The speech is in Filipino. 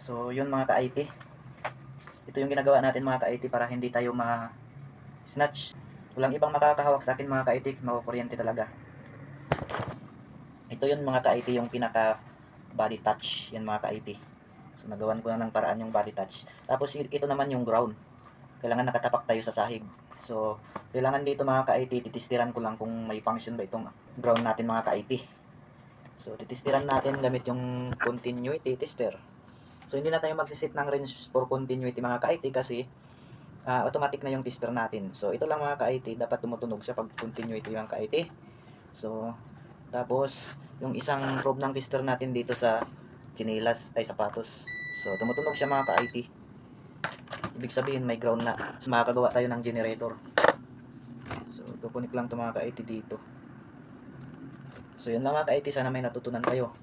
So yun mga ka-IT, ito yung ginagawa natin mga ka-IT para hindi tayo ma-snatch. Walang ibang makakahawak sa akin mga ka-IT, makukuryente talaga. Ito yun mga ka-IT, yung pinaka body touch, yan mga ka-IT. So nagawan ko na ng paraan yung body touch. Tapos ito naman yung ground, kailangan nakatapak tayo sa sahig. So kailangan dito mga ka-IT, titistiran ko lang kung may function ba itong ground natin mga ka-IT. So titistiran natin gamit yung continuity tester. So hindi na tayo magsisit ng range for continuity mga ka-IT kasi automatic na yung tester natin. So ito lang mga ka-IT, dapat tumutunog siya pag continuity yung ka-IT. So tapos yung isang probe ng tester natin dito sa chinelas ay sapatos. So tumutunog siya mga ka-IT. Ibig sabihin may ground na. So makakagawa tayo ng generator. So kukunik lang ito mga ka-IT dito. So yun lang mga ka-IT, sana may natutunan kayo.